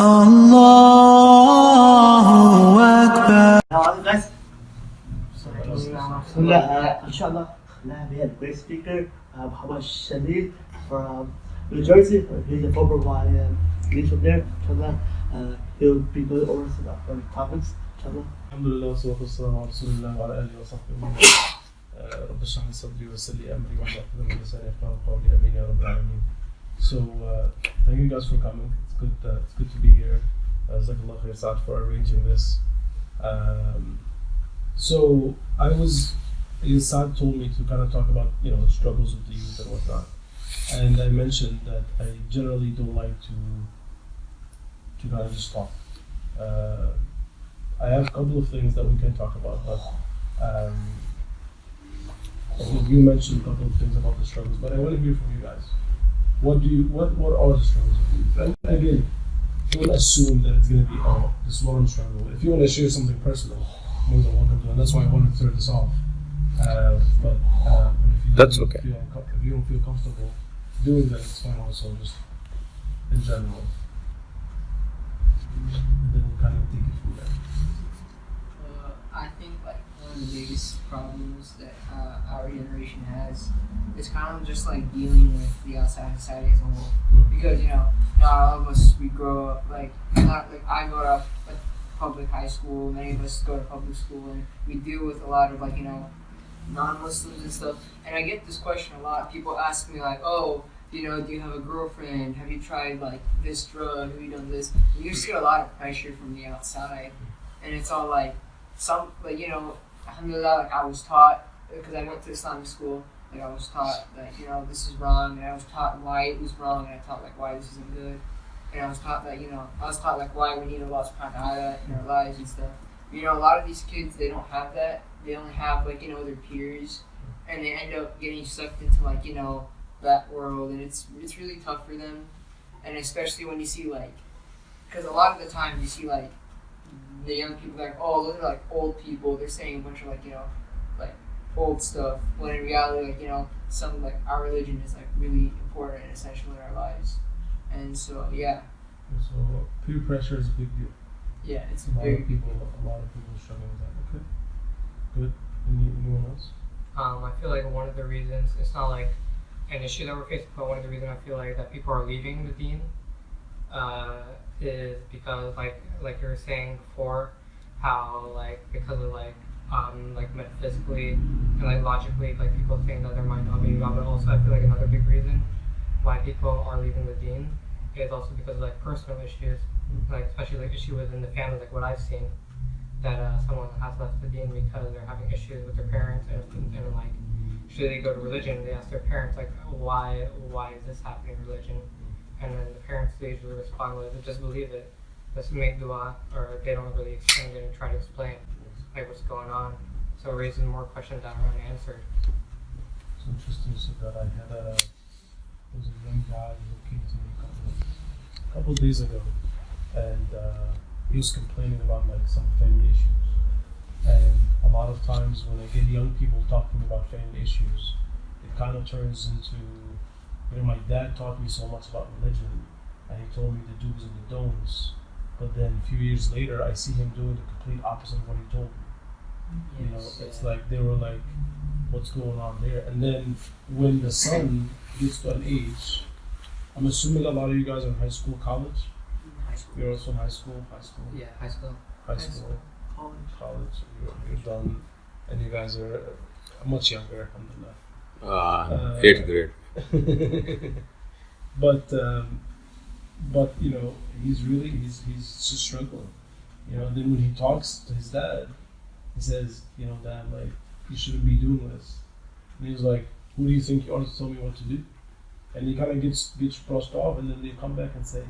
Allahu Akbar. Hello guys. Inshallah, we had a great speaker, Muhammad Shamil from New Jersey. He's a former YM lead from there. Inshallah, he'll be going over some upcoming topics. Inshallah. الحمد لله والصلاة والسلام على رسول الله وعلى آله وصحبه أجمعين. رب اشرح لي صدري ويسر لي أمري واحلل عقدة من لساني يفقهوا قولي آمين يا رب العالمين. So thank you guys for coming. It's good to be here. Jazakallah khair Saad for arranging this. So Saad told me to kind of talk about the struggles of the youth and whatnot, and I mentioned that I generally don't like to kind of just talk. I have a couple of things that we can talk about, but I think you mentioned a couple of things about the struggles, but I want to hear from you guys. What are the struggles of youth? And again, don't assume that it's going to be, this is what I'm struggling with. If you want to share something personal, more than welcome to, and that's why I wanted to throw this off. But That's okay. If you don't feel comfortable doing that, it's fine also, just in general. And then we'll kind of take it from there. I think like one of the biggest problems that our generation has is kind of just like dealing with the outside society as a whole. Because not all of us we grow up I grew up at public high school. Many of us go to public school, and we deal with a lot of non-Muslims and stuff. And I get this question a lot. People ask me like, "Oh, do you have a girlfriend? Have you tried this drug? Have you done this?" And you just get a lot of pressure from the outside, and it's all alhamdulillah, I was taught, because I went to Islamic school, I was taught that, this is wrong, and I was taught why it was wrong, and I taught why this isn't good, and I was taught that, why we need Allah subhanahu wa ta'ala in our lives and stuff. A lot of these kids, they don't have that. They only have, their peers, and they end up getting sucked into, that world, and it's really tough for them, and especially when you see, because a lot of the time you see, the young people those are old people. They're saying a bunch of old stuff. When in reality, some our religion is really important and essential in our lives. And so yeah. So peer pressure is a big deal. Yeah, it's a lot of people struggling with that. Okay, good. Anyone else? I feel like one of the reasons, it's not an issue that we're facing, but one of the reasons I feel that people are leaving the deen is because like you were saying before, how because of metaphysically and logically people think that there might not be God. But also I feel another big reason why people are leaving the deen is also because of personal issues, especially issue within the family, what I've seen, that someone has left the deen because they're having issues with their parents, and should they go to religion, they ask their parents why is this happening in religion, and then the parents usually respond with, just believe it, let's make dua, or they don't really explain it and try to explain what's going on, so it raises more questions that are unanswered. It's interesting you said that. I had there was a young guy who came to me a couple of days ago, and he was complaining about some family issues. And a lot of times when I get young people talking about family issues, it kind of turns into, my dad taught me so much about religion, and he told me the do's and the don'ts, but then a few years later I see him doing the complete opposite of what he told me. Yes, It's they were what's going on there? And then when the son gets to an age, I'm assuming a lot of you guys are in high school, college? High school. You're also in high school? Yeah, high school. College. You're done, and you guys are much younger, alhamdulillah. 8th grade. But he's just struggling. Then when he talks to his dad, he says, Dad, you shouldn't be doing this. And he's like, who do you think you are to tell me what to do? And he kind of gets brushed off, and then they come back and say,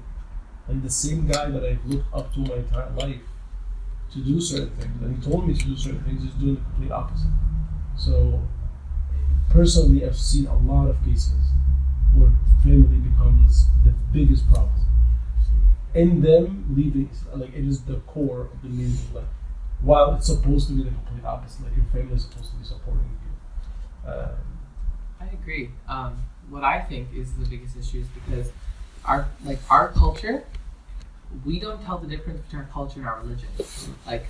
the same guy that I've looked up to my entire life to do certain things, and he told me to do certain things, is doing the complete opposite. So personally, I've seen a lot of cases where family becomes the biggest problem. And them leaving, it is the core of the meaning of life. While it's supposed to be the complete opposite, your family is supposed to be supporting you. I agree. What I think is the biggest issue is because our culture, we don't tell the difference between our culture and our religion. Like,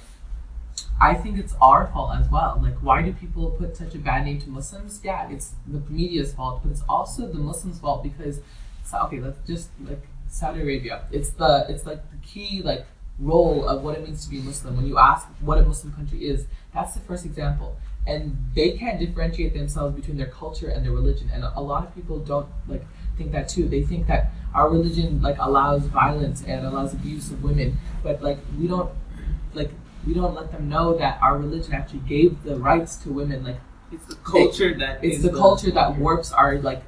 I think it's our fault as well. Like, why do people put such a bad name to Muslims? Yeah, it's the media's fault, but it's also the Muslims' fault because, okay, let's just like Saudi Arabia. It's like the key like role of what it means to be Muslim. When you ask what a Muslim country is, that's the first example. And they can't differentiate themselves between their culture and their religion. And a lot of people don't like think that too. They think that our religion like allows violence and allows abuse of women, but like we don't let them know that our religion actually gave the rights to women. Like it's the culture culture that warps our like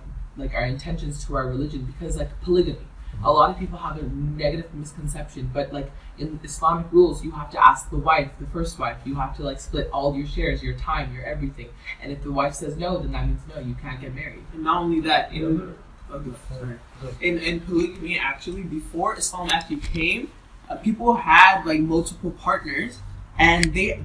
our intentions to our religion, because like polygamy. A lot of people have a negative misconception, but like in Islamic rules, you have to ask the wife, the first wife. You have to like split all your shares, your time, your everything. And if the wife says no, then that means no, you can't get married. And not only that, in polygamy, actually, before Islam actually came, people had like multiple partners, and the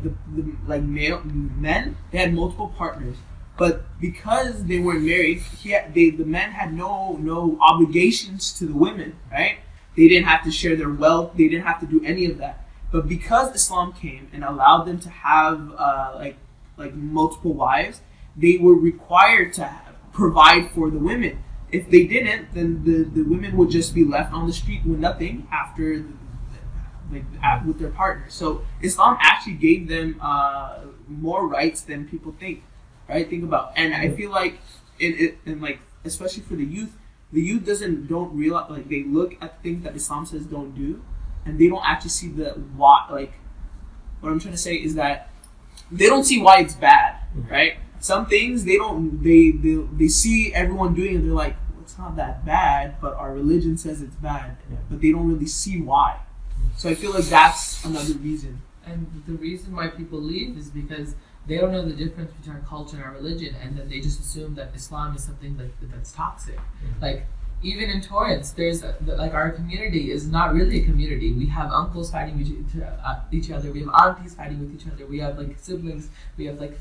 male men, they had multiple partners. But because they weren't married, the men had no obligations to the women, right? They didn't have to share their wealth. They didn't have to do any of that. But because Islam came and allowed them to have like multiple wives, they were required to provide for the women. If they didn't, then the women would just be left on the street with nothing after with their partner. So Islam actually gave them more rights than people think. Right, think about, and I feel like and like especially for the youth don't realize, like they look at things that Islam says don't do, and they don't actually see the why. Like what I'm trying to say is that they don't see why it's bad, right? Some things they see everyone doing it, they're like, well, it's not that bad, but our religion says it's bad, but they don't really see why. So I feel like that's another reason. And the reason why people leave is because they don't know the difference between our culture and our religion, and then they just assume that Islam is something like that's toxic. Like even in Torrance, there's like our community is not really a community. We have uncles fighting with each other. We have aunties fighting with each other. We have like siblings. We have like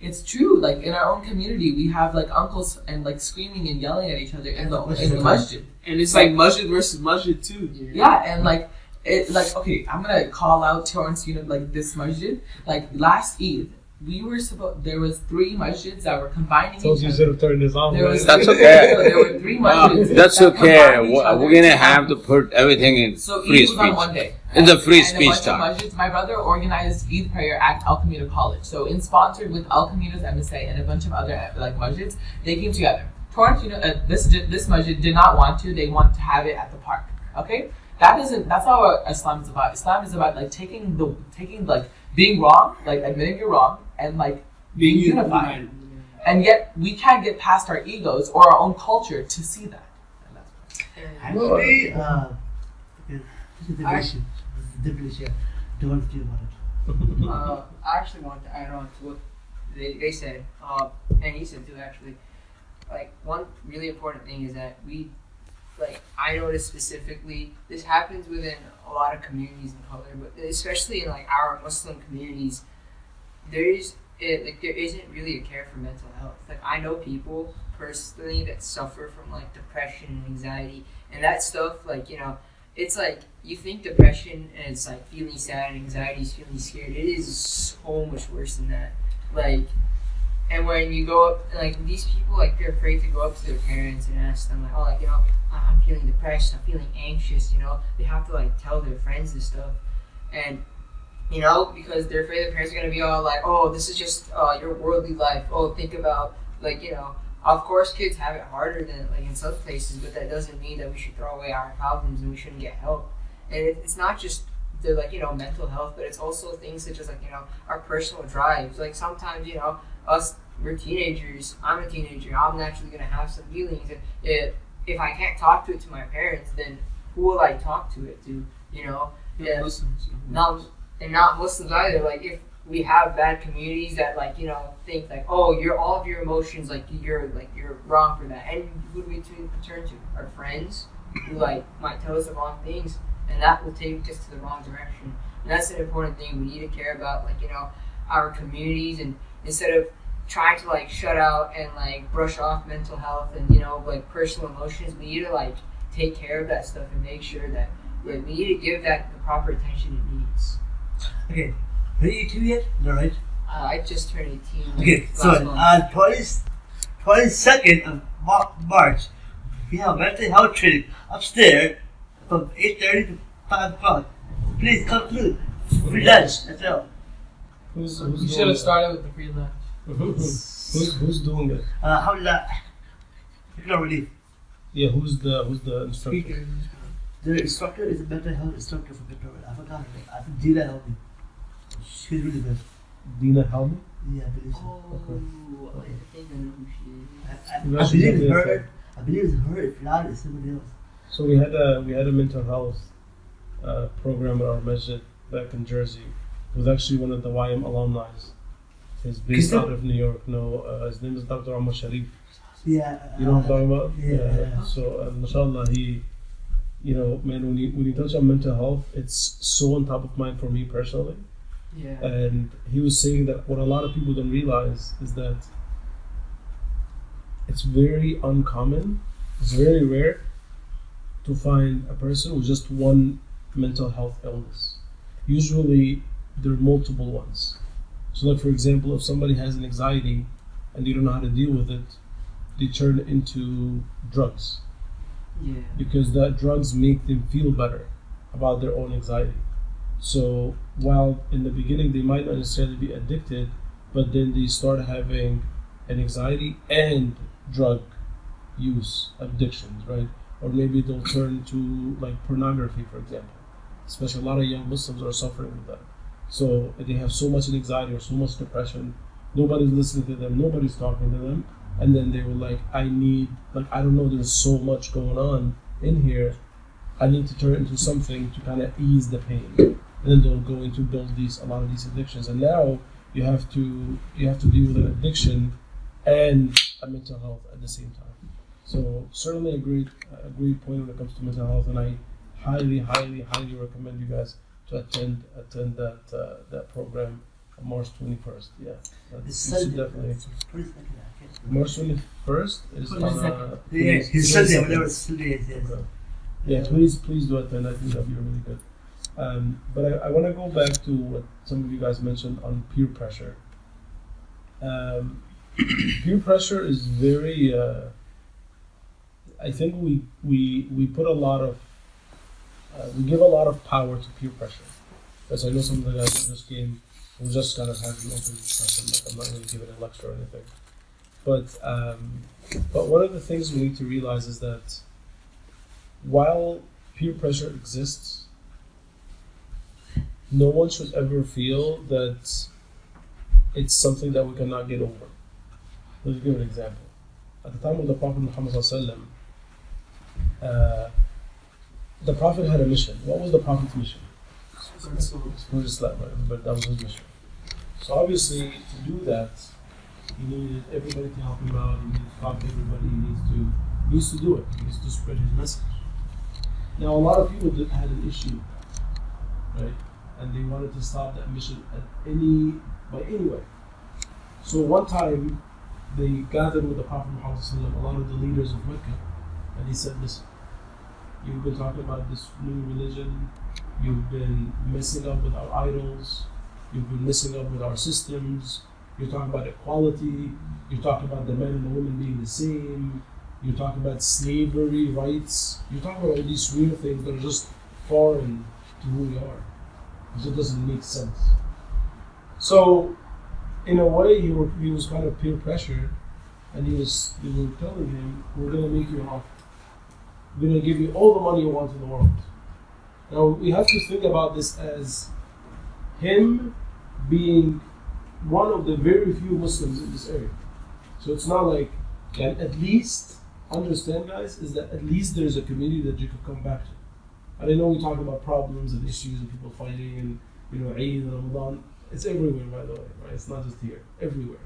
it's true. Like in our own community, we have like uncles and like screaming and yelling at each other in the masjid. And it's like masjid versus masjid too. Yeah, and like. Okay, I'm gonna call out Torrance unit like this masjid. Like last Eid, there was 3 masjids that were combining each other. You should have turned this on. That's okay. There were 3 masjids. That's okay. We're gonna have to put everything in so free Eid was speech. on one day. It's a free and speech a bunch of my brother organized Eid prayer at Al Camino College. So sponsored with Al Camino's MSA and a bunch of other like masjids, they came together. Torrance, this masjid did not want to. They wanted to have it at the park. Okay. That's not what Islam is about. Islam is about like taking like being wrong, like admitting you're wrong, and like being unified. And yet we can't get past our egos or our own culture to see that. And that's I will be definition. Don't feel about it. I actually want to add on to what they said, and he said too. Actually, like one really important thing is that I noticed specifically, this happens within a lot of communities in color, but especially in like our Muslim communities, there isn't really a care for mental health. Like I know people personally that suffer from like depression and anxiety, and that stuff, like, it's like you think depression and it's like feeling sad and anxiety is feeling scared. It is so much worse than that. Like, and when you go up, like these people, like they're afraid to go up to their parents and ask them like, oh, like, I'm feeling depressed, I'm feeling anxious, they have to like tell their friends this stuff, and because they're afraid their parents are gonna be all like, oh, this is just your worldly life, oh, think about like, of course kids have it harder than like in some places, but that doesn't mean that we should throw away our problems and we shouldn't get help. And it's not just the like mental health, but it's also things such as like our personal drives. Like sometimes we're teenagers, I'm a teenager, I'm naturally gonna have some feelings, and if I can't talk to it to my parents, then who will I talk to it to? Muslims. Not Muslims either. Like if we have bad communities that like think like, oh, all of your emotions, like you're wrong for that, and who do we turn to? Our friends who like might tell us the wrong things, and that will take us to the wrong direction. And that's an important thing. We need to care about like our communities, and instead of trying to like shut out and like brush off mental health and like personal emotions, we need to like take care of that stuff and make sure that Like we need to give that the proper attention it needs. Okay, are you 18 yet? No, right? I just turned 18. Okay, so last month. on 22nd of March, we have mental health training upstairs from 8:30 to 5 o'clock. Please come through. Free lunch as well. Who's You should doing have it? started with the free lunch. Who's doing it? Alhamdulillah. You can already. Yeah, who's the instructor? Speaker. The instructor is a mental health instructor from Victoria. I forgot her name. I think Dina helped me. She's really good. Dina Helmi? Yeah, I believe so. Oh, I think I know who she is. I You believe actually it's did her. it. I believe it's her. If not, it's somebody else. So we had a mental health program at our masjid back in Jersey. It was actually one of the YM alumni. He's based Kisam? out of New York. No, his name is Dr. Omar Sharif. Yeah. You know what I'm talking about? yeah. So, mashallah, he, you know, man, when you touch on mental health, it's so on top of mind for me personally. Yeah. And he was saying that what a lot of people don't realize is that it's very uncommon, it's very rare to find a person with just one mental health illness. Usually, there are multiple ones. So, like for example, if somebody has an anxiety and they don't know how to deal with it, they turn into drugs Yeah. because that drugs make them feel better about their own anxiety. So while in the beginning they might not necessarily be addicted, but then they start having an anxiety and drug use addictions, right? Or maybe they'll turn to like pornography, for example. Especially a lot of young Muslims are suffering with that. So they have so much anxiety or so much depression, nobody's listening to them, nobody's talking to them, and then they were like, I don't know, there's so much going on in here, I need to turn into something to kind of ease the pain. And then they'll go into build a lot of these addictions. And now you have to deal with an addiction and a mental health at the same time. So certainly a great point when it comes to mental health, and I highly recommend you guys to attend that program on March 21st. Yeah, you should definitely. March 21st is on Yeah, his Sunday. Whatever Sunday is. Yes. Okay. Yeah, please do attend. I think that'll be really good. But I want to go back to what some of you guys mentioned on peer pressure. Peer pressure is very. I think we put a lot of we give a lot of power to peer pressure. Because I know some of the guys who just came who just kind of had an open discussion. Like I'm not really giving a lecture or anything. But one of the things we need to realize is that while peer pressure exists, no one should ever feel that it's something that we cannot get over. Let me give an example. At the time of the Prophet Muhammad ﷺ, the Prophet had a mission. What was the Prophet's mission? Spread Islam, right? But that was his mission. So obviously, to do that, he needed everybody to help him out. He needed to talk to everybody. He needs to do it. He needs to spread his message. Now, a lot of people had an issue, right? And they wanted to stop that mission by any way. So one time, they gathered with the Prophet Muhammad ﷺ, a lot of the leaders of Mecca, and he said, listen, you've been talking about this new religion, you've been messing up with our idols, you've been messing up with our systems, you're talking about equality, you're talking about the men and the women being the same, you're talking about slavery rights, you're talking about all these real things that are just foreign to who we are. It just doesn't make sense. So, in a way, he was kind of peer pressured, and they were telling him, we're going to make you an offer. We're going to give you all the money you want in the world. Now, we have to think about this as him being one of the very few Muslims in this area. So it's not like, and at least, understand guys, is that at least there's a community that you can come back to. And I know we talk about problems and issues and people fighting and, Eid and Ramadan. It's everywhere, by the way, right? It's not just here, everywhere.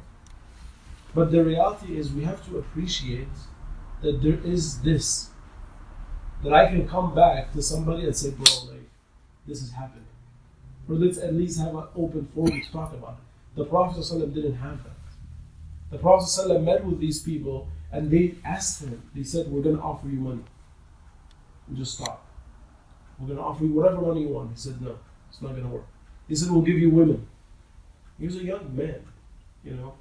But the reality is we have to appreciate that there is this, that I can come back to somebody and say, bro, like, this is happening. Or let's at least have an open forum to talk about it. The Prophet ﷺ didn't have that. The Prophet ﷺ met with these people and they asked him, they said, we're going to offer you money. We just stopped. we're going to offer you whatever money you want. He said, no, it's not going to work. He said, we'll give you women. He was a young man, you know.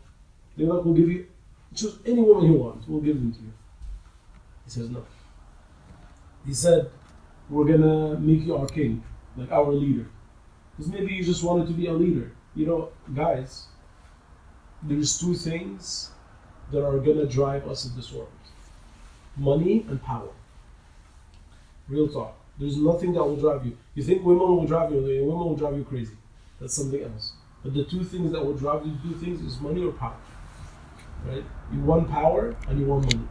They're like, we'll give you, choose any woman you want, we'll give them to you. He says, no. He said, we're going to make you our king, like our leader. Because maybe you just wanted to be a leader. You know, guys, there's two things that are going to drive us in this world. Money and power. Real talk. There's nothing that will drive you. You think women will drive you, women will drive you crazy. That's something else. But the two things that will drive you to do things is money or power. Right? You want power and you want money.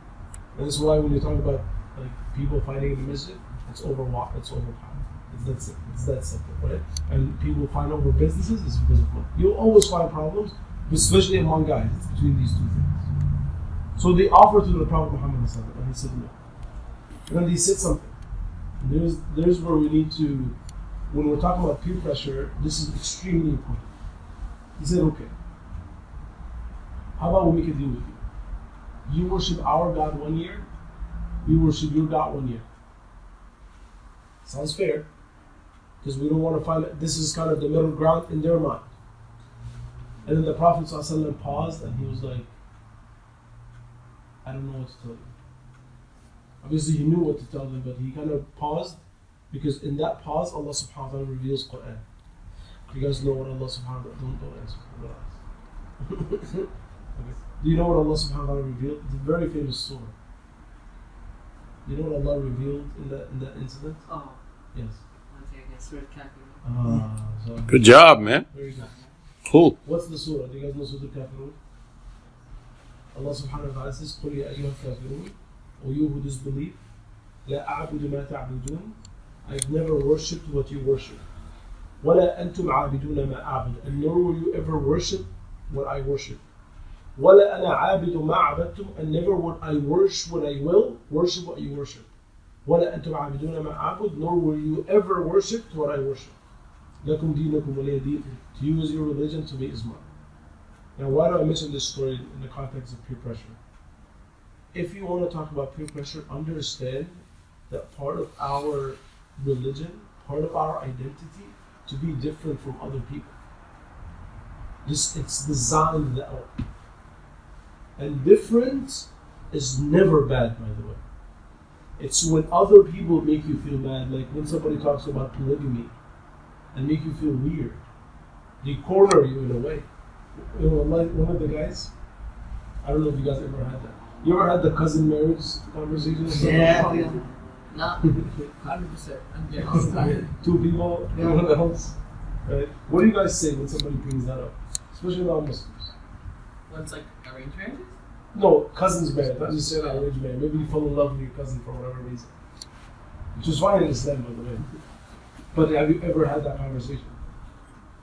And that's why when you talk about like people fighting in the masjid, it's overpower. It's that simple, right? And people fight over businesses is because of money. You'll always find problems, especially among guys. It's between these two things. So they offered to the Prophet Muhammad and he said no. And then he said something. There's where we need to, when we're talking about peer pressure, this is extremely important. He said, okay, how about we make a deal with you? You worship our God 1 year, we worship your God 1 year. Sounds fair, because we don't want to find, this is kind of the middle ground in their mind. And then the Prophet ﷺ paused and he was like, I don't know what to tell you. Obviously he knew what to tell them, but he kind of paused, because in that pause Allah subhanahu wa ta'ala reveals Quran. You guys know what Allah subhanahu wa ta'ala, don't answer, don't ask. Okay. Do you know what Allah subhanahu wa ta'ala revealed? It's a very famous surah. Do you know what Allah revealed in that incident? Oh. Yes. One thing against Surah Kafir. So Good job, man. very good. Cool. What's the surah? Do you guys know Surah Kafirun? Allah subhanahu wa ta'ala says, قُلْ يَا أَيُّهَا الْكَافِرُونَ, O you who disbelieve, لَا أَعْبُدُ مَا تَعْبُدُونَ, I've never worshipped what you worship. وَلَا أَنْتُمْ عَابِدُونَ مَا أَعْبُدُ, and nor will you ever worship what I worship. وَلَا أَنَا عَابِدُ مَا عَبَدْتُمْ, and never will I worship what I will worship what you worship. وَلَا أَنْتُمْ عَابِدُونَ مَا أَعْبُدُ, nor will you ever worship what I worship. لَكُمْ دِينُكُمْ وَلِيَ دِينِ, to you is your religion, to me is mine. Now why do I mention this story in the context of peer pressure? If you want to talk about peer pressure, understand that part of our religion, part of our identity, to be different from other people. It's designed that way. And different is never bad, by the way. It's when other people make you feel bad, like when somebody talks about polygamy and make you feel weird. They corner you in a way. You know, like one of the guys, I don't know if you guys ever had that. You ever had the cousin marriage conversation? Yeah. Not 100%. I'm getting Two people in the house. Right? What do you guys say when somebody brings that up? Especially non-Muslims. What's like arranged marriages? No, cousins marriage. Not just saying arranged marriage. Maybe you fall in love with your cousin for whatever reason. Which is fine in Islam, by the way. But have you ever had that conversation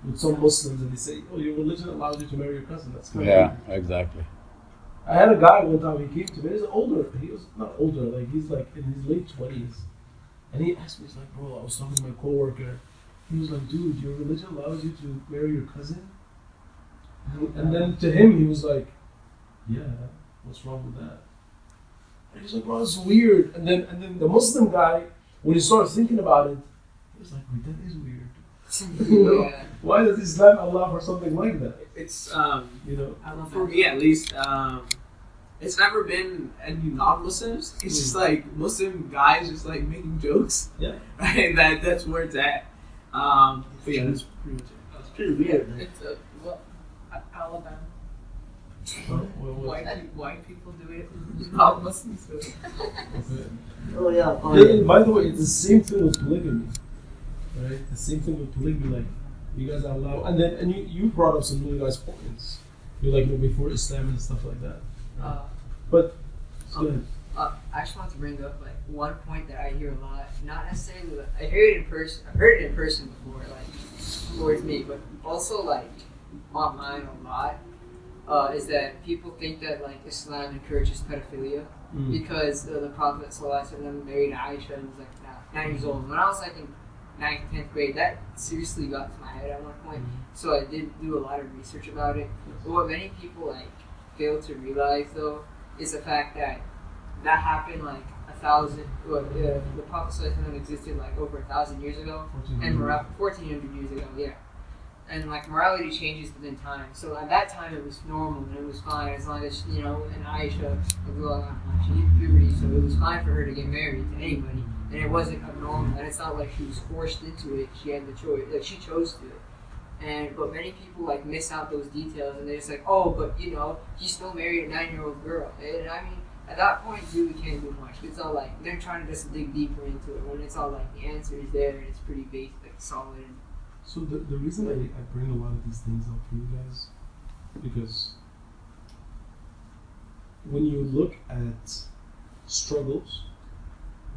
with some Muslims and they say, oh, your religion allows you to marry your cousin? That's kind of Yeah, weird. exactly. I had a guy one time, he came to me, he's older, he was not older, like he's like in his late 20s. And he asked me, he's like, bro, I was talking to my coworker. He was like, dude, your religion allows you to marry your cousin? And then to him, he was like, yeah, what's wrong with that? And he's like, bro, it's weird. And then the Muslim guy, when he started thinking about it, he was like, wait, that is weird. You know? Yeah. Why does Islam allow for something like that? It's You know? I love for that. me at least, it's never been any non-Muslims. It's just like Muslim guys just like making jokes. Yeah. Right? That's where it's at. But yeah, that's pretty much it. It's pretty weird, man. It's Alabama. White people do it. Not Muslims do it. Oh yeah. Oh, Yeah, yeah. and by the way, it's the same thing with polygamy, right? The same thing with polygamy, like you guys allow, and you brought up some really nice points. You're like, before Islam and stuff like that. But go ahead. I just want to bring up like one point that I hear a lot. Not necessarily, I hear it in person. I've heard it in person before, like towards me, but also like online a lot. Is that people think that like Islam encourages pedophilia because the Prophet ﷺ married Aisha and was like 9 years old. When I was like in 9th, 10th grade, that seriously got to my head at one point. So I did do a lot of research about it. But what many people like fail to realize though is the fact that happened like the Prophet ﷺ existed like over 1,000 years ago, and 1,400 years ago, yeah. And like morality changes within time. So at that time it was normal and it was fine as long as and Aisha, she hit puberty, so it was fine for her to get married to anybody, and it wasn't abnormal. And it's not like she was forced into it; she had the choice, like she chose to. But many people like miss out those details, and they're just like, oh, but he still married a 9-year-old girl, and I mean. At that point, you really can't do much. It's all like they're trying to just dig deeper into it. When it's all like the answer is there and it's pretty basic, like solid. So the reason I bring a lot of these things up for you guys, because when you look at struggles,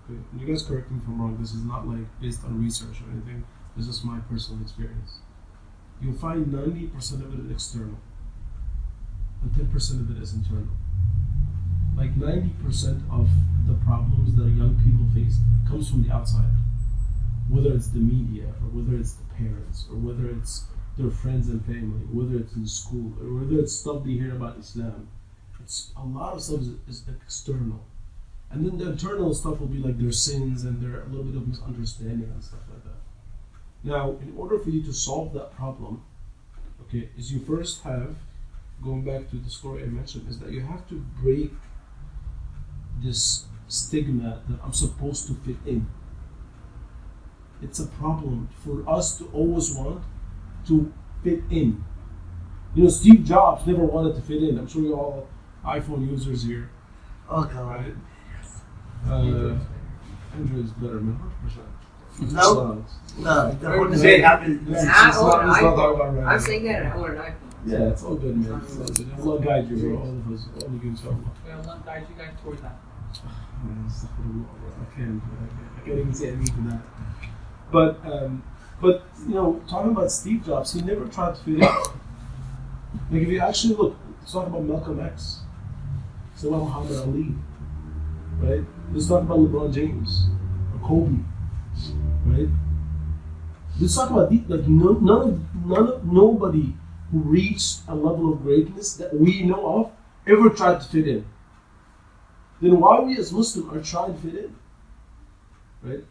okay, and you guys correct me if I'm wrong, this is not like based on research or anything, this is my personal experience. You'll find 90% of it is external, and 10% of it is internal. Like 90% of the problems that young people face comes from the outside. Whether it's the media, or whether it's the parents, or whether it's their friends and family, whether it's in school, or whether it's stuff they hear about Islam. It's a lot of stuff is external. And then the internal stuff will be like their sins and their a little bit of misunderstanding and stuff like that. Now, in order for you to solve that problem, okay, is you first have, going back to the story I mentioned, is that you have to break this stigma that I'm supposed to fit in. It's a problem for us to always want to fit in. Steve Jobs never wanted to fit in. I'm sure you're all iPhone users here. Oh God. Right? Android is better, man. 100%. No. The whole It's debate not- happened. it's I own not an talking iPhone. about right I'm now. saying that I own an iPhone. Yeah, it's all good, man. It's all good. Allah guide you, bro. All of us. All of you, inshallah. Allah guide you guys towards that. I can't even say anything to that. But talking about Steve Jobs, he never tried to fit in. Like if you actually look, let's talk about Malcolm X. Let's talk about Muhammad Ali, right? Let's talk about LeBron James or Kobe, right? Let's talk about nobody who reached a level of greatness that we know of ever tried to fit in. Then why we as Muslims are trying to fit in, right?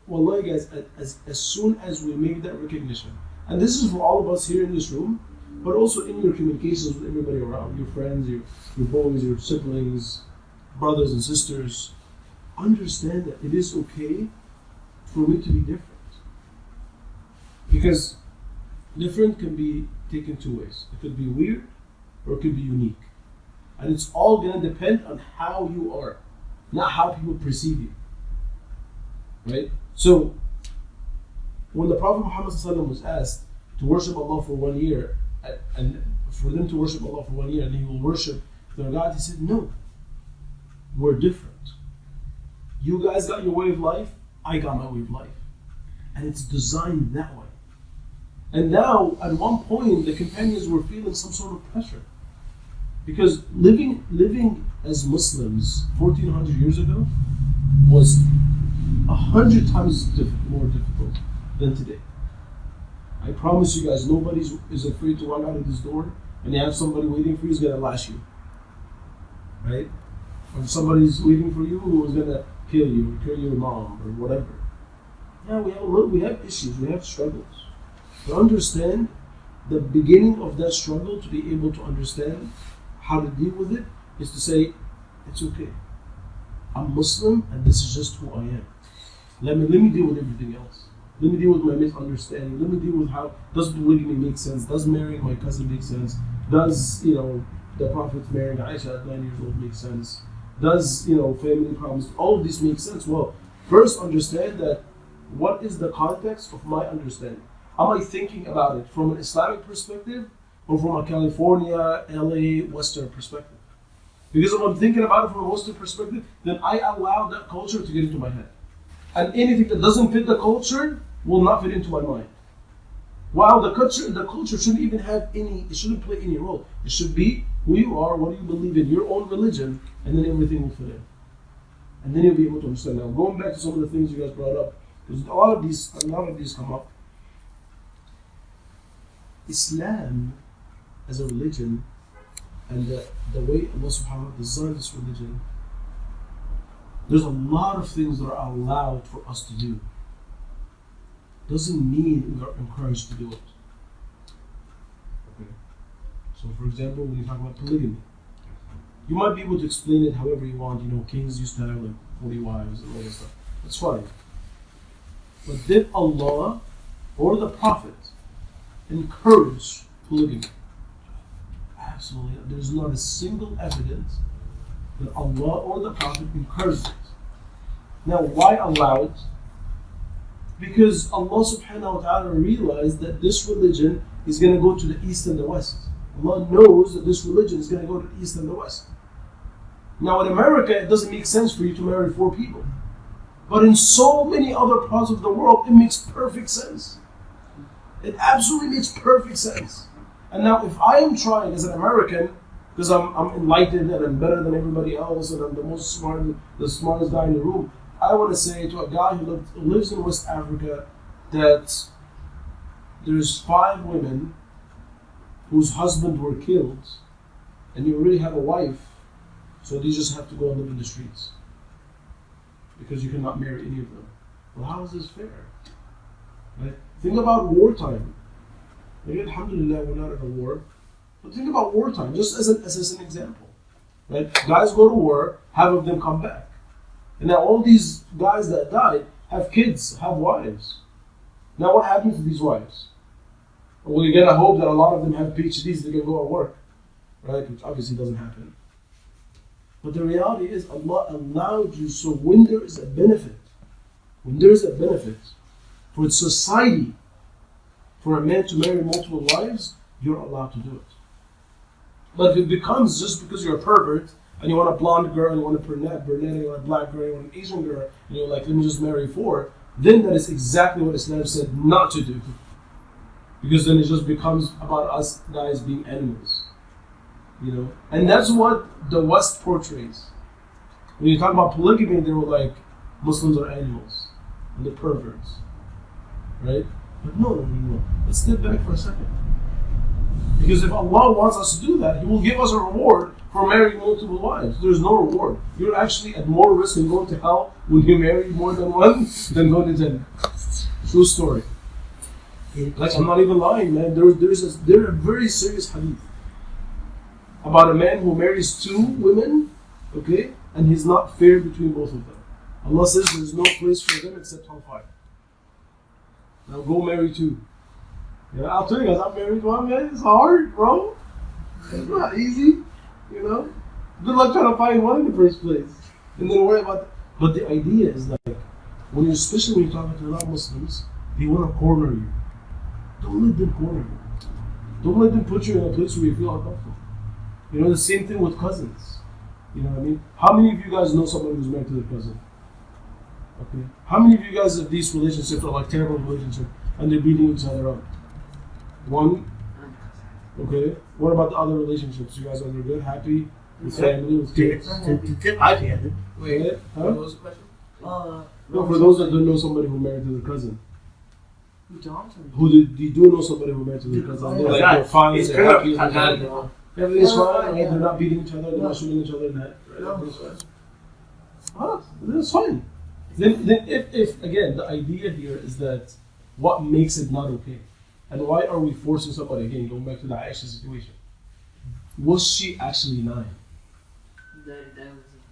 Wallahi guys, as soon as we make that recognition, and this is for all of us here in this room, but also in your communications with everybody around, your friends, your boys, your siblings, brothers and sisters, understand that it is okay for me to be different. Because different can be taken two ways. It could be weird or it could be unique. And it's all going to depend on how you are, not how people perceive you. Right? So, when the Prophet Muhammad was asked to worship Allah for 1 year, and for them to worship Allah for 1 year, and he will worship their God, he said, no, we're different. You guys got your way of life, I got my way of life. And it's designed that way. And now, at one point, the companions were feeling some sort of pressure. Because living as Muslims 1400 years ago was 100 times more difficult than today. I promise you guys, nobody is afraid to walk out of this door and you have somebody waiting for you who's going to lash you. Right? Or somebody's waiting for you who is going to kill you or kill your mom or whatever. Yeah, we have issues, we have struggles. To understand the beginning of that struggle, to be able to understand how to deal with it, is to say, it's okay. I'm Muslim and this is just who I am. Let me deal with everything else. Let me deal with my misunderstanding. Let me deal with how, does polygamy make sense? Does marrying my cousin make sense? Does, the Prophet's marrying Aisha at 9 years old make sense? Does, family problems, all of this make sense? Well, first understand that what is the context of my understanding? Am I thinking about it from an Islamic perspective or from a California, LA, Western perspective? Because if I'm thinking about it from a Western perspective, then I allow that culture to get into my head. And anything that doesn't fit the culture will not fit into my mind. While the culture shouldn't even it shouldn't play any role. It should be who you are, what do you believe in, your own religion, and then everything will fit in. And then you'll be able to understand. Now, going back to some of the things you guys brought up, because a lot of these come up. Islam as a religion and the way Allah subhanahu wa ta'ala designed this religion There's a lot of things that are allowed for us to do. Doesn't mean we are encouraged to do it. Okay. So, for example, when you talk about polygamy, you might be able to explain it however you want. You know, kings used to have like 40 wives and all that stuff. That's fine. But did Allah or the Prophet encourage polygamy? Absolutely. There's not a single evidence that Allah or the Prophet encouraged it. Now, why allow it? Because Allah subhanahu wa ta'ala realized that this religion is going to go to the east and the west. Allah knows that this religion is going to go to the east and the west. Now, in America, it doesn't make sense for you to marry 4 people. But in so many other parts of the world, it makes perfect sense. It absolutely makes perfect sense. And now, if I am trying as an American, because I'm enlightened and I'm better than everybody else and I'm the smartest guy in the room, I want to say to a guy who lives in West Africa that there's 5 women whose husbands were killed, and you already have a wife, so they just have to go and live in the streets because you cannot marry any of them. Well, how is this fair? Right? Think about wartime. Maybe, alhamdulillah, we're not in a war, but think about wartime, just as an example. Right? Guys go to war, half of them come back. And now all these guys that died have kids, have wives. Now what happens to these wives? Well, you're going to hope that a lot of them have PhDs that can go and work. Right? Which obviously doesn't happen. But the reality is Allah allowed you, so when there is a benefit for society, for a man to marry multiple wives, you're allowed to do it. But if it becomes just because you're a pervert, and you want a blonde girl, and you want a brunette, and you want a black girl, and you want an Asian girl, and you're like, let me just marry 4, then that is exactly what Islam said not to do. Because then it just becomes about us guys being animals. You know? And that's what the West portrays. When you talk about polygamy, they were like, Muslims are animals, and they're perverts. Right? But no. Let's step back for a second. Because if Allah wants us to do that, He will give us a reward for marrying multiple wives. There's no reward. You're actually at more risk in going to hell when you marry more than one than going to Jannah. True story. Like, I'm not even lying, man. There's a very serious hadith about a man who marries 2 women, okay, and he's not fair between both of them. Allah says there's no place for them except hellfire. Now go marry 2. Yeah, I'll tell you guys, I'm married 1, man. It's hard, bro. It's not easy, you know. Good luck trying to find one in the first place, and then worry about. But the idea is like, especially when you're talking to non-Muslims, they want to corner you. Don't let them corner you. Don't let them put you in a place where you feel uncomfortable. You know, the same thing with cousins. You know what I mean? How many of you guys know somebody who's married to their cousin? Okay. How many of you guys have these relationships are like terrible relationships and they're beating each other up? 1. Okay. What about the other relationships? You guys are good, happy, with family, with kids? I've had it. Wait, Huh? what was the question? No, for those that don't know somebody who married to their cousin. Who don't? Who do you know somebody who married to their cousin? They're like, they're fine, It's they're happy, they're happy. Everything's No, fine, right? yeah. They're not beating each other, they're not shooting each other in the head. Right? No. Everything's fine. Ah, that's fine. Then if again, the idea here is that what makes it not okay? And why are we forcing somebody, again, going back to the Aisha situation? Was she actually 9?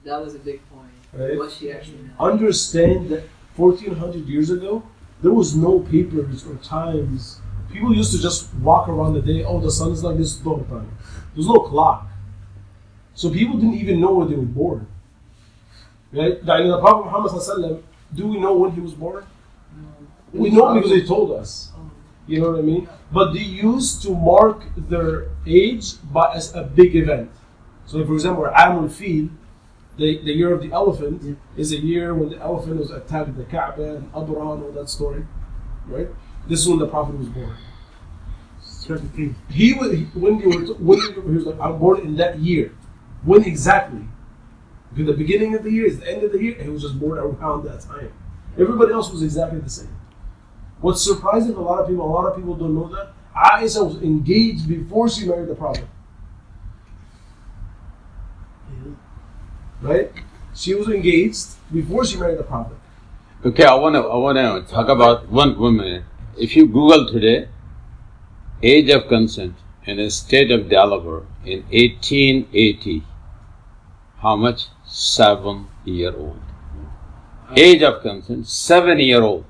That was a big point. Right? Was she actually not? Understand that 1400 years ago, there was no papers or times. People used to just walk around the day, oh, the sun is like this the whole time. There's no clock. So people didn't even know where they were born. Right? The Prophet Muhammad ﷺ, do we know when he was born? No. We know because he told us. You know what I mean? But they used to mark their age as a big event. So for example, Amul Fil, the year of the elephant, is a year when the elephant was attacked the Kaaba and Abraha and all that story. Right? This is when the Prophet was born. He was like, I'm born in that year. When exactly? Because the beginning of the year is the end of the year, and he was just born around that time. Everybody else was exactly the same. What's surprising to a lot of people don't know that Aisha was engaged before she married the Prophet. Right? She was engaged before she married the Prophet. Okay, I wanna talk about one minute. If you Google today, age of consent in the state of Delaware in 1880, how much? 7-year-old. Age of consent, 7-year-old.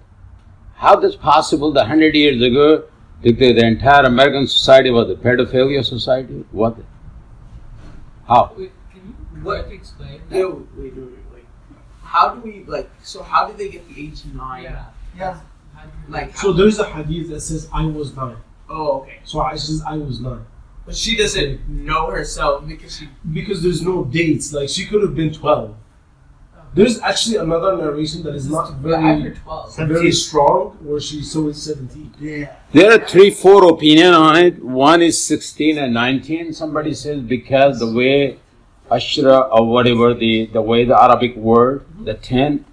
How that's possible that 100 years ago, the entire American society was a pedophilia society? What? How? Wait, can you what explain that? Yeah, wait. How do we like? So how did they get the age 9? Yeah. Yeah. Like So there's a hadith that says, I was 9. oh, okay. So Aisha says, I was 9. But she doesn't know herself Because there's no dates. Like, she could have been 12. There's actually another narration that is not After 12. very strong, where she saw it 17. Yeah. There are 3-4 opinions on it. One is 16 and 19. Somebody says because the way Ashra or whatever the way the Arabic word, the 10,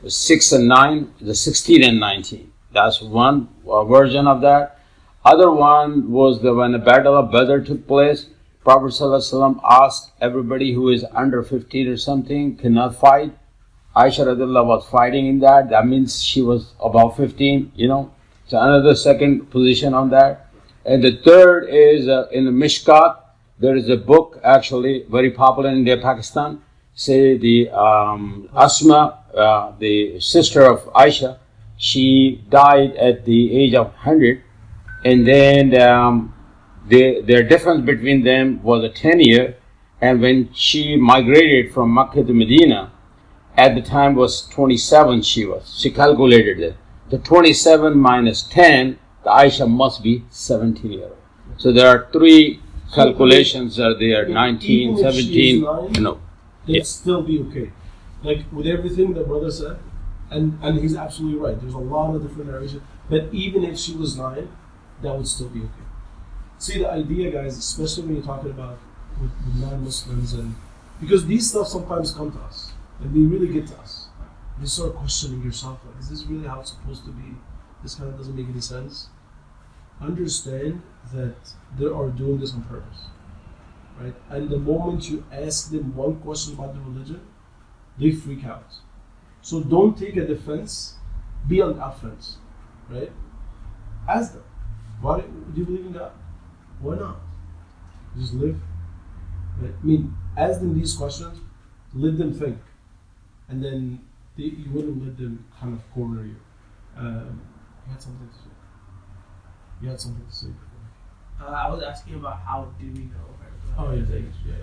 the 6 and 9, the 16 and 19. That's one version of that. Other one was when the Battle of Badr took place. Prophet ﷺ asked everybody who is under 15 or something cannot fight. Aisha radiallahu was fighting in that. That means she was above 15, So another second position on that. And the third is in the Mishkat. There is a book actually very popular in India, Pakistan. Say the Asma, the sister of Aisha, she died at the age of 100. And then their difference between them was a 10-year, and when she migrated from Makkah to Medina, at the time was 27 she calculated it. The 27 minus 10, the Aisha must be 17-year-old. So there are 3 calculations are there, 19, Even if she is 17, 9, no. it'd still be okay. Like, with everything the brother said, and he's absolutely right, there's a lot of different narrations, but even if she was 9, that would still be okay. See, the idea, guys, especially when you're talking about with non-Muslims, and because these stuff sometimes come to us, and they really get to us. You start questioning yourself, like, is this really how it's supposed to be? This kind of doesn't make any sense. Understand that they are doing this on purpose, right? And the moment you ask them one question about the religion, they freak out. So don't take a defense, be on the offense, right? Ask them, why do you believe in God? Why not? Just live. Right? I mean, ask them these questions, let them think, and then you wouldn't let them kind of corner you. You had something to say. You had something to say before. I was asking about how do we know her? Oh yeah, thanks. Yeah.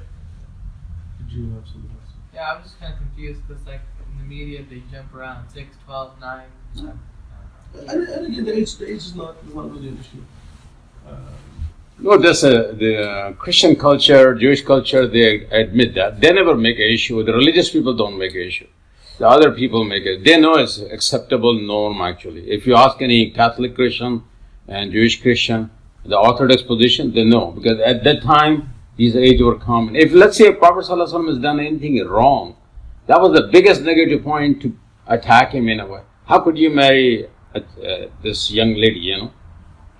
Did you have something to say? Yeah, I'm just kind of confused because, like, in the media, they jump around 6, 12, 9. And again, the age is not really an issue. No, the Christian culture, Jewish culture, they admit that. They never make an issue. The religious people don't make an issue. The other people make it. They know it's acceptable norm, actually. If you ask any Catholic Christian and Jewish Christian, the Orthodox position, they know. Because at that time, these ages were common. If, let's say, Prophet ﷺ has done anything wrong, that was the biggest negative point to attack him in a way. How could you marry this young lady,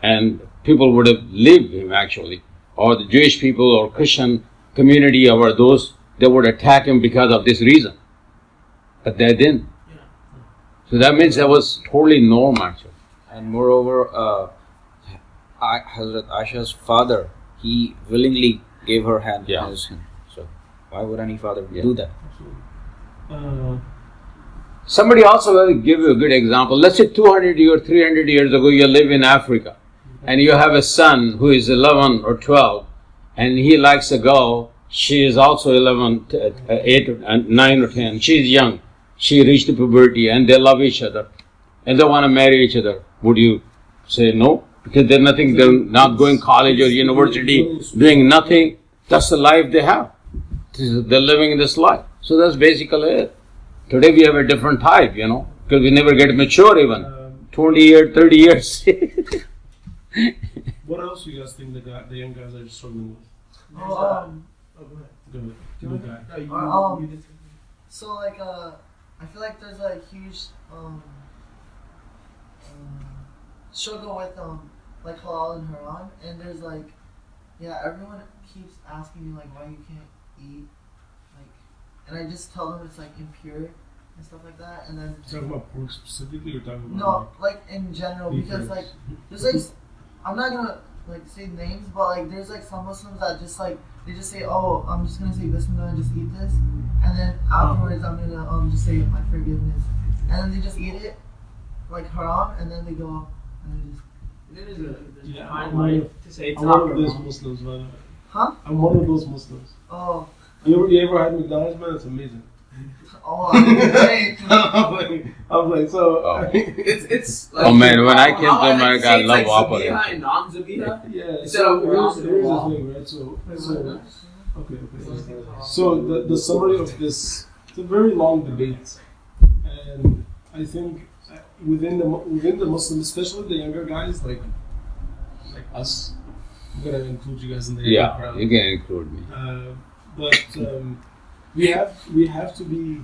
And people would have lived him, actually. Or the Jewish people or Christian community or those, they would attack him because of this reason. But they didn't. So that means that was totally normal, actually. And moreover, Hazrat Aisha's father, he willingly gave her hand. Yeah. So why would any father do that? Somebody also will give you a good example. Let's say 200 or 300 years ago, you live in Africa, and you have a son who is 11 or 12, and he likes a girl. She is also 11, 8, 9 or 10. She is young. She reached puberty, and they love each other, and they want to marry each other. Would you say no? Because they're nothing. They're not going college or university, doing nothing. That's the life they have. They're living in this life. So that's basically it. Today we have a different type, because we never get mature even. 20 years, 30 years. What else do you guys think the young guys are struggling with? Go ahead. Go ahead. So like I feel like there's a huge struggle with like halal and haram, and there's like everyone keeps asking me like why you can't eat like and I just tell them it's like impure and stuff like that, and then Talking about pork specifically, or talking about no, like in general, beef because ribs? like there's like I'm not gonna like say names, but like there's like some Muslims that just like they just say, oh, I'm just gonna say Bismillah and just eat this, and then afterwards I'm gonna just say my forgiveness, and then they just eat it like haram, and then they go and they just. There is a Yeah, fine I'm line one to say it's I'm not one of those haram. Muslims, by the way. Huh? I'm one of those Muslims. Oh, You ever had McDonald's, man? It's amazing. oh, I'm I'm like, so. Oh. It's Oh man, when I came to how I America, say I it's love like Whopper. Zabiha and non-Zabiha. Yeah, Instead so of here's around the the wall. thing, right? Okay. So the summary of this, it's a very long debate, and I think within the Muslims, especially the younger guys, like us, I'm gonna include you guys in the younger Yeah, crowd. you can include me. But we have to be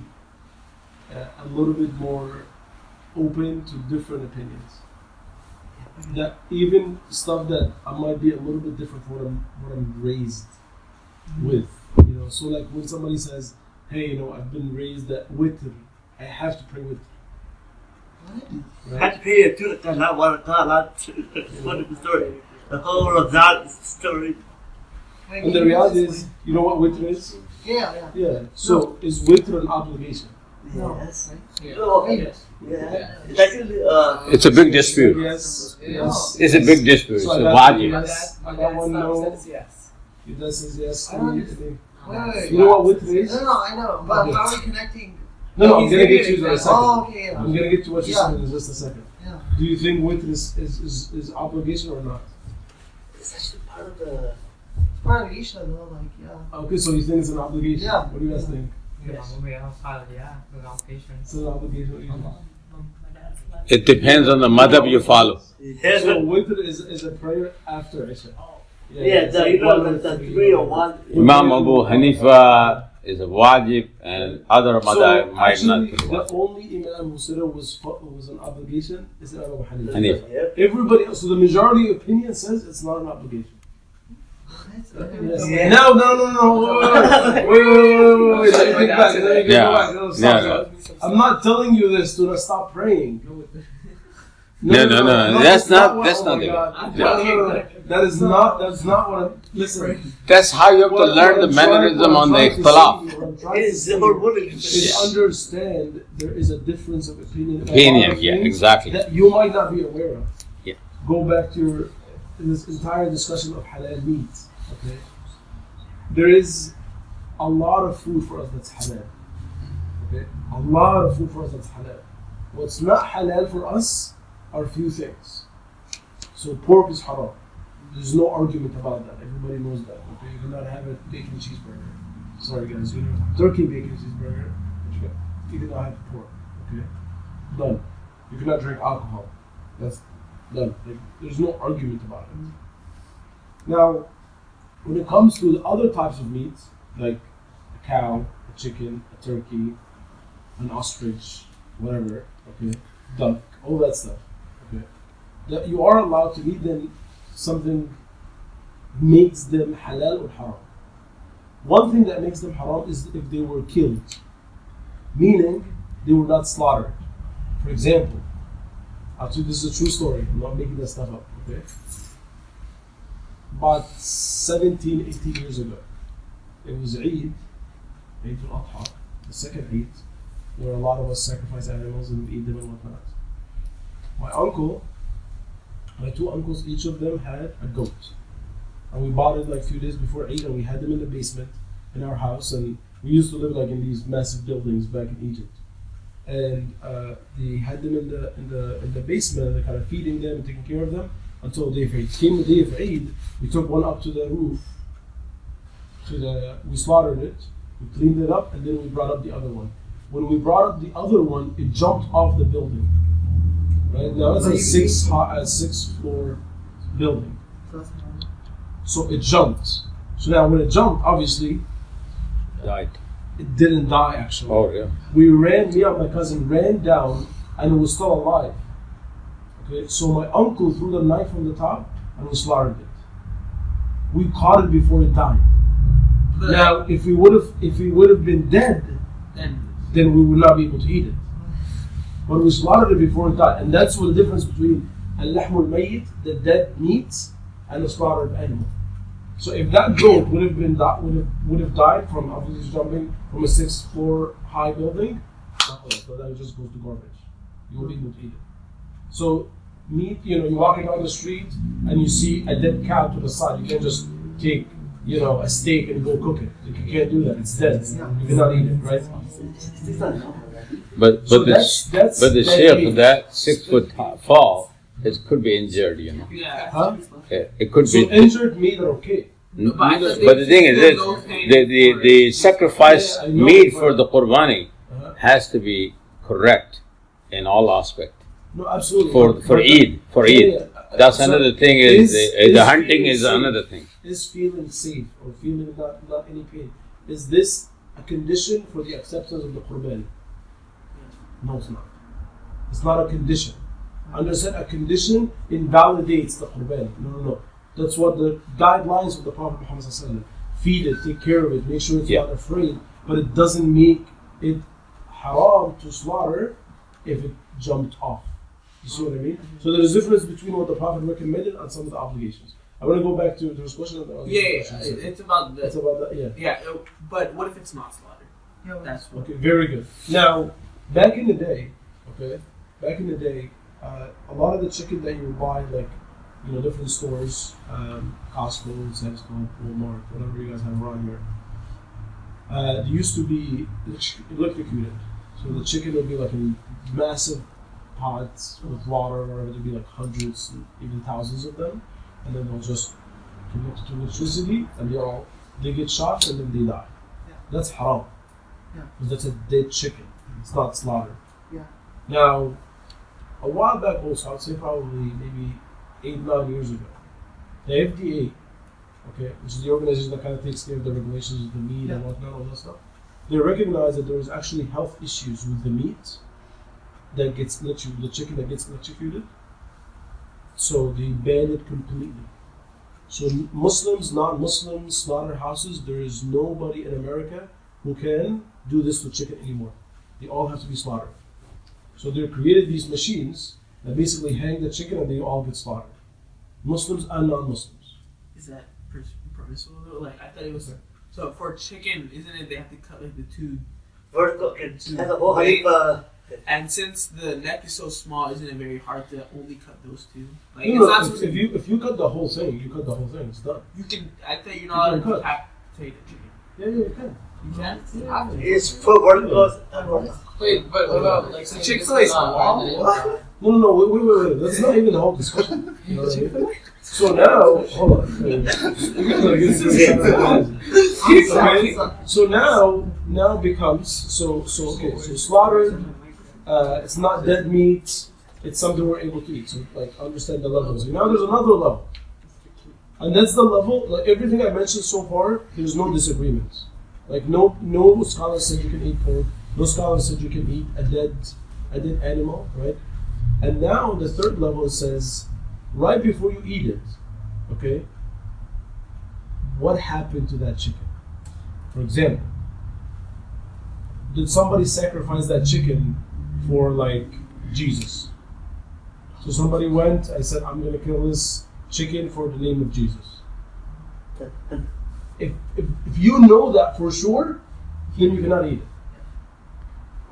a little bit more open to different opinions. That even stuff that I might be a little bit different from what I'm raised with, you know. So like when somebody says, "Hey, you know, I've been raised that witr, I have to pray witr." I had to pay it too. That's not what the story. The whole of that story. And the reality is, you know what witr is? Yeah. Yeah. So is witr an obligation? Yes. Yeah. No, Yes. yeah. It's actually It's a big dispute. Yes. Yes. It's a big dispute. It's So I a got wajib. yes. I got one no. Says yes. Your dad says yes. I don't You understand. think- Wait. You know what witr is? No, I know. But Okay. how are we connecting? No, I'm He's gonna giving get an you in a example. second. Oh, okay. I'm gonna get to what you Yeah. said in just a second. Yeah. Do you think witr is obligation or not? It's actually part of the. It's part of Isha though. Like yeah. Okay, so you think it's an obligation? Yeah. What do you guys think? Probably outside, yeah, without patience. It's an obligation. It depends on the madhab you follow. Yes. So witr is a prayer after Isha. Yeah. You know the 3 or 1. Imam Abu Hanifa is a wajib, and other madhab So might not actually, be the wajib. only Imam who said it was an obligation is Imam Abu Hanifa. Hanifa. Yep. Everybody else, so the majority opinion says it's not an obligation. Yes. Yeah. No. Wait. Let me think back. Let me Yeah. go back. No, stop. Yeah. I'm not telling you this to stop praying. No. That's not. what- That's oh not my the. God. Yeah. No. That's not what I'm. Listen. That's how you have to learn the mannerism on the ikhtilaf. It's the whole world. Is understand there is a difference of opinion. about Opinion, a lot of yeah, things exactly. That you might not be aware of. Yeah. Go back to this entire discussion of halal meat. Okay. There is a lot of food for us that's halal. Okay. A lot of food for us that's halal. What's not halal for us are a few things. So pork is haram. There's no argument about that. Everybody knows that. Okay, you cannot have a bacon cheeseburger. Sorry guys, you know, turkey bacon cheeseburger. But you cannot have pork. Okay, done. You cannot drink alcohol. That's done. Like, there's no argument about it. Now, when it comes to the other types of meats, like a cow, a chicken, a turkey, an ostrich, whatever. Okay, duck, all that stuff. Okay, that you are allowed to eat them. Something makes them halal or haram. One thing that makes them haram is if they were killed, meaning they were not slaughtered. For example, actually this is a true story, I'm not making that stuff up, okay? About 17, 18 years ago, it was Eid al-Adha, the second Eid, where a lot of us sacrifice animals and eat them and whatnot. My two uncles, each of them had a goat. And we bought it like a few days before Eid, and we had them in the basement in our house. And we used to live like in these massive buildings back in Egypt. And they had them in the basement, and they're kind of feeding them and taking care of them until the day of Eid. Came the day of Eid, we took one up to the roof. We slaughtered it, we cleaned it up, and then we brought up the other one. When we brought up the other one, it jumped off the building. Right now it's a six floor building. So it jumped. So now when it jumped, obviously Died. it didn't die actually. Oh yeah. Me and my cousin ran down and it was still alive. Okay, so my uncle threw the knife from the top and we slaughtered it. We caught it before it died. Now, if we would have been dead, then we would not be able to eat it. But we slaughtered it before it died, and that's what the difference between al-lahmul mayyit, the dead meats, and a slaughtered animal. So if that goat would have died from obviously jumping from a 6th floor high building, so that just goes to garbage. You won't be able to eat it. So meat, you're walking down the street and you see a dead cow to the side. You can't just take, a steak and go cook it. You can't do that. It's dead. You cannot eat it, right? But the shape of that 6 foot fall, it could be injured, Yeah. Huh? It could So be. injured meat are okay. But the thing is this, the sacrifice Yeah, I know, made but- for the qurbani has to be correct in all aspects. No, absolutely. For But- Eid, for Yeah, Eid. yeah. That's So another thing is the hunting feeling is safe- another thing. Is feeling safe or feeling not any pain, is this a condition for the acceptance of the qurban? No, it's not. It's not a condition. Understand, a condition invalidates the qurban. No. That's what the guidelines of the Prophet Muhammad ﷺ. Feed it, take care of it, make sure it's Yeah. not afraid, but it doesn't make it haram to slaughter if it jumped off. You see what I mean? So there's a difference between what the Prophet recommended and some of the obligations. I want to go back to this question. It's about It's about that, yeah. Yeah, but what if it's not slaughtered? That's what. Okay, very good. Now, back in the day, a lot of the chicken that you would buy, like, different stores, Costco, Sam's Club, Walmart, whatever you guys have around here, they used to be electrocuted. So the chicken would be like in massive pots with water or whatever. There'd be like hundreds and even thousands of them. And then they'll just connect to electricity and they get shot and then they die. Yeah. That's haram. Yeah. Because that's a dead chicken. It's not slaughtered. Yeah. Now, a while back also, I'd say probably maybe 8-9 years ago, the FDA, which is the organization that kind of takes care of the regulations of the meat and whatnot, all that stuff, they recognized that there was actually health issues with the meat that gets electrocuted, the chicken that gets electrocuted. So they banned it completely. So Muslims, non-Muslims, slaughterhouses, there is nobody in America who can do this to chicken anymore. They all have to be slaughtered. So they created these machines that basically hang the chicken and they all get slaughtered. Muslims and non-Muslims. Is that permissible though? Like I thought it was. So for chicken, isn't it they have to cut like the two? Vertical. Wait. And since the neck is so small, isn't it very hard to only cut those two? Like No, it's no, not if supposed to. you you cut the whole thing, It's done. You can. I thought you're You not can allowed cut. to take the chicken. Yeah, you can. You can. It's for verticals and horizontal. Wait, but what about like Chick-fil-A's small. No, wait. That's not even the whole discussion. You know what I mean? So now, hold on. Okay. So now becomes so slaughtered. It's not dead meat. It's something we're able to eat. So like understand the levels. Now there's another level, and that's the level. Like everything I mentioned so far, there's no disagreements. Like no scholar said you can eat pork. No scholar said you can eat a dead animal, right? And now the third level says, right before you eat it, what happened to that chicken? For example, did somebody sacrifice that chicken for like Jesus? So somebody went and said, I'm going to kill this chicken for the name of Jesus. If you know that for sure, then you cannot eat it.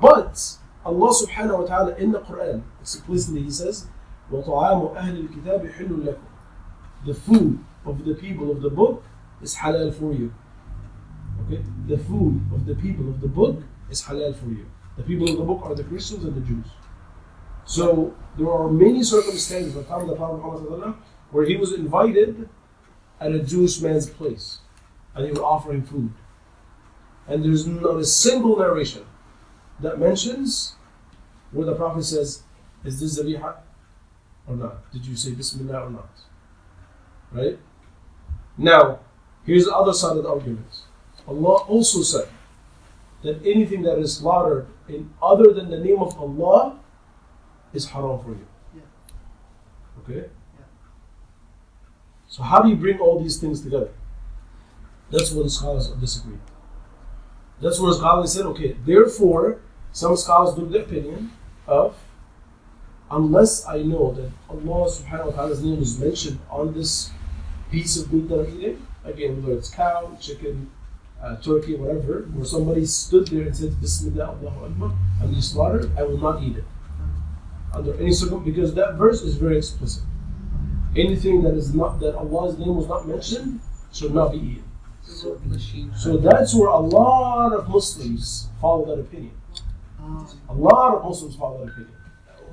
But Allah subhanahu wa ta'ala in the Quran, explicitly He says, وَطَعَامُ أَهْلِ الْكِتَابِ حِلٌّ لَكُمْ. The food of the people of the book is halal for you. Okay? The food of the people of the book is halal for you. The people of the book are the Christians and the Jews. So there are many circumstances at the time of the Prophet Muhammad where he was invited at a Jewish man's place and he would offer him food. And there's not a single narration that mentions where the Prophet says, is this zabiha or not? Did you say Bismillah or not? Right? Now, here's the other side of the argument. Allah also said that anything that is slaughtered in other than the name of Allah is haram for you. Okay? Yeah. So how do you bring all these things together? That's when scholars disagree. That's where scholars said, okay, therefore, some scholars took the opinion of, unless I know that Allah subhanahu wa ta'ala's name is mentioned on this piece of meat that I'm eating, again, whether it's cow, chicken, turkey, whatever, where somebody stood there and said, Bismillah, Allahu Akbar, and you slaughtered, I will not eat it. Under any circumstance, because that verse is very explicit. Anything that is not, that Allah's name was not mentioned, should not be eaten. So that's where a lot of Muslims follow that opinion. A lot of Muslims follow that opinion.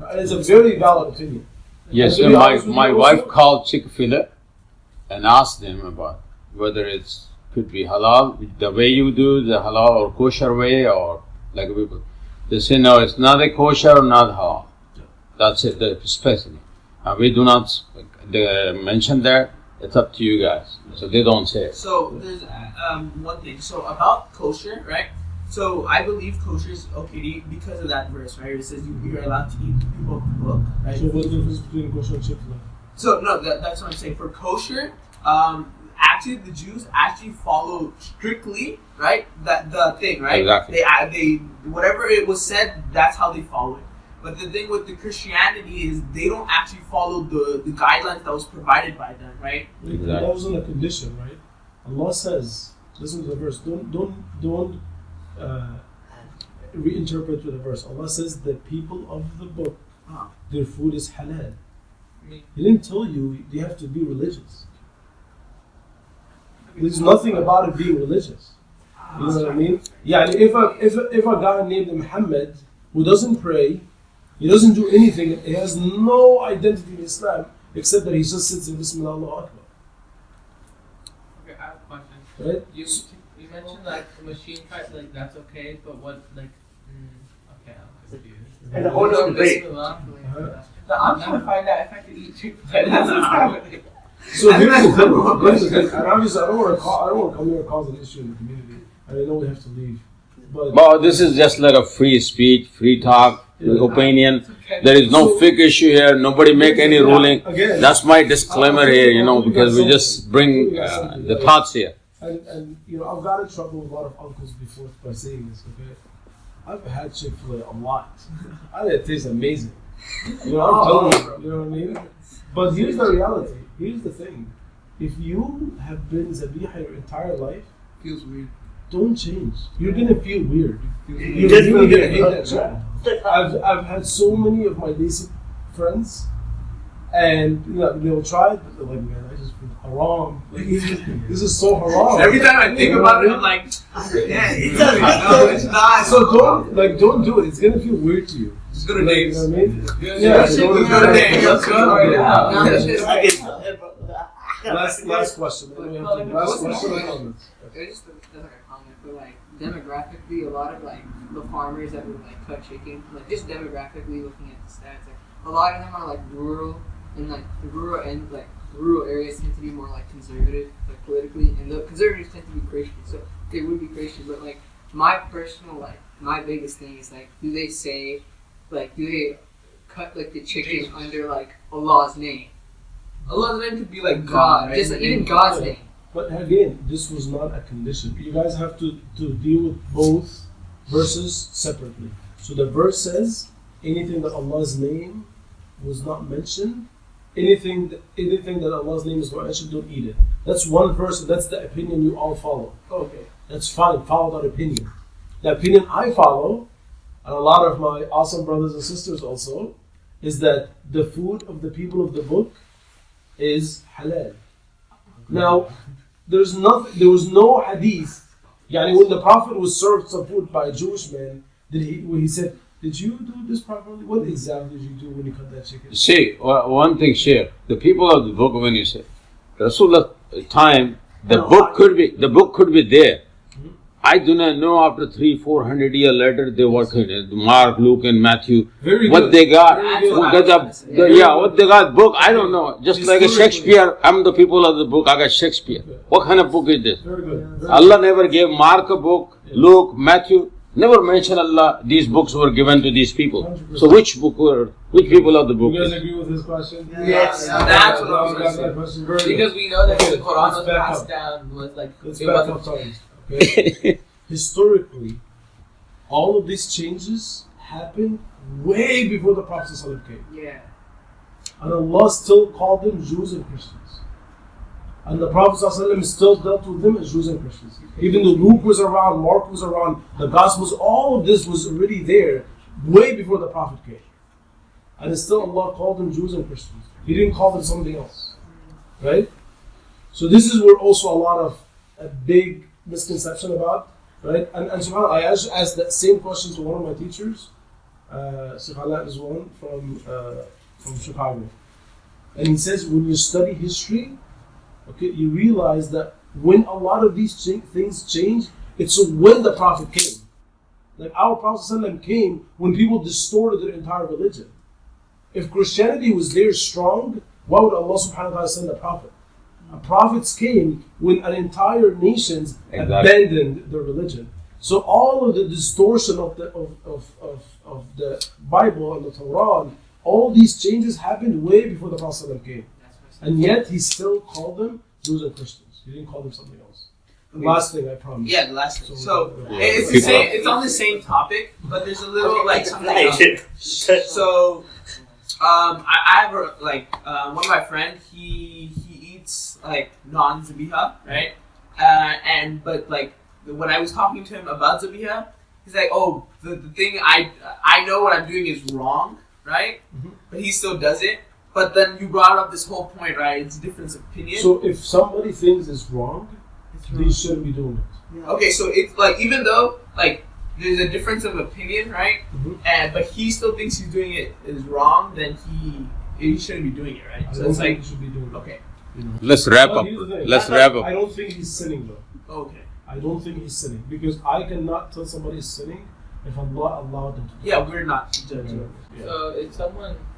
And it's a very valid opinion. Yes, And to and be honest with my you wife also- called Chick-fil-A and asked them about whether it's could be halal, the way you do the halal or kosher way, or like people. They say no, it's not a kosher or not halal. That's it, the specificity. And we do not mention there. It's up to you guys. So they don't say it. So there's one thing. So about kosher, right? So I believe kosher is okay to eat because of that verse, right? It says you're allowed to eat people of the book, right? So what's the difference between kosher and Chick-fil-A? So no, that's what I'm saying. For kosher, actually the Jews actually follow strictly, right? That the thing, right? Exactly. They whatever it was said, that's how they follow it. But the thing with the Christianity is they don't actually follow the guidelines that was provided by them, right? Exactly. That wasn't a condition, right? Allah says, listen to the verse. Don't reinterpret the verse. Allah says the people of the book, their food is halal. He didn't tell you you have to be religious. There's nothing about it being religious. You know what I mean? Yeah. If a guy named Muhammad who doesn't pray, he doesn't do anything, he has no identity in Islam except that he just sits in Bismillah Allahu Akbar. Okay, I have a question. Right? You mentioned like machine cuts, like that's okay, but what like? Okay, I'm confused. And the whole other debate. Bismillah. No, I'm trying to find out if I can eat Chick-fil-A. That's what's happening. So here's the thing. And obviously, I don't want to come here and cause an issue in the community. And I know we have to leave. But Well, this is just like a free speech, free talk, opinion. There is no fake issue here. Nobody make any ruling. Again, That's my disclaimer here, because we just bring the thoughts here. and I've got in trouble with a lot of uncles before by saying this. Okay, I've had Chick-fil-A a lot. It tastes amazing. I'm telling you. You know what I mean? But here's the reality. Here's the thing. If you have been Zabiha your entire life, Feels weird. don't change. You're gonna feel weird. You just really feel gonna hate weird. that shit. I've had so many of my basic friends, and they'll try it, but they're like, man, I just feel haram. This is so haram. Every time I think about it, I'm like, yeah, it's not. So don't do it. It's gonna feel weird to you. Just go to You Dave's. know what I mean? Yeah, let's go to Dave's. Let's go right now. No, it's just like, Last question. Last question. or comments? it's just that's like a comment, but like demographically, a lot of like the farmers that would like cut chicken, like just demographically looking at the stats, like a lot of them are like rural, and like the rural and like rural areas tend to be more like conservative, like politically, and the conservatives tend to be Christian, so they would be Christian. But like my biggest thing is like, do they cut like the chicken under like Allah's name? Allah's name could be like God, God, right? just like, even God's name. But again, this was not a condition. You guys have to deal with both verses separately. So the verse says, anything that Allah's name was not mentioned, anything that Allah's name is not mentioned, don't eat it. That's one verse, and that's the opinion you all follow. Okay. That's fine, follow that opinion. The opinion I follow, and a lot of my awesome brothers and sisters also, is that the food of the people of the book is halal. Now, there was no hadith. When the Prophet was served some food by a Jewish man, he said, did you do this properly? What exactly did you do when you cut that chicken? See, one thing, share. The people of the book, when you say Rasulullah time, the book could be there. I do not know after 300-400 years later they were Mark, Luke, and Matthew. What they got? What they got? Book? I don't know. Just like a Shakespeare, I'm the people of the book. I got Shakespeare. What kind of book is this? Very good. Allah never gave Mark a book, Luke, Matthew. Never mention Allah, these books were given to these people. So which people of the book? You guys agree with his question? Yes. That's what I was That's gonna my question. Very good. Because we know that the Quran was back passed up. down was like Let's it back wasn't up changed. time. Okay? Historically, all of these changes happened way before the Prophet ﷺ came. Yeah. And Allah still called them Jews and Christians. And the Prophet ﷺ still dealt with them as Jews and Christians. Even though Luke was around, Mark was around, the Gospels, all of this was already there way before the Prophet came. And still Allah called them Jews and Christians. He didn't call them something else. Right? So this is where also a lot of a big misconception about. Right? And subhanAllah, I asked that same question to one of my teachers. SHALLAN is one from Chicago. And he says when you study history, okay, you realize that when a lot of these things change, it's when the Prophet came. Like our Prophet ﷺ came when people distorted their entire religion. If Christianity was there strong, why would Allah subhanahu wa ta'ala send a prophet? Prophets came when an entire nations abandoned their religion. So all of the distortion of the Bible and the Torah, all these changes happened way before the Prophet ﷺ came. And yet he still called them Jews and Christians. He didn't call them something else. The last thing, I promise. Yeah, the last thing. So Yeah. it's the same. It's on the same topic, but there's a little like something else. So, I have one of my friends. He eats like non-zabiha, right? But when I was talking to him about zabiha, he's like, "Oh, the thing I know what I'm doing is wrong, right? Mm-hmm. But he still does it." But then you brought up this whole point, right? It's difference of opinion. So if somebody thinks it's wrong, they shouldn't be doing it. Okay, so it's like even though like there's a difference of opinion, right? Mhm. But he still thinks he's doing it is wrong, then he shouldn't be doing it, right? I So don't it's think like you should be doing it. okay, Let's wrap Well, up. here's the thing. Let's wrap up. I don't think he's sinning though. okay, I don't think he's sinning because I cannot tell somebody is sinning if Allah allowed them to. yeah, we're not judging. Yeah. So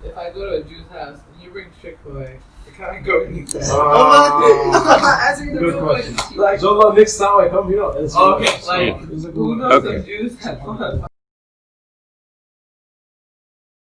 if I go to a Jew's house and you bring Chick-fil-A, can I go eat that? Answering the Good real question. question. Inshallah, next time I come here, I'll answer Okay, that. like, It's a good Who one. knows Okay. if Jews have fun?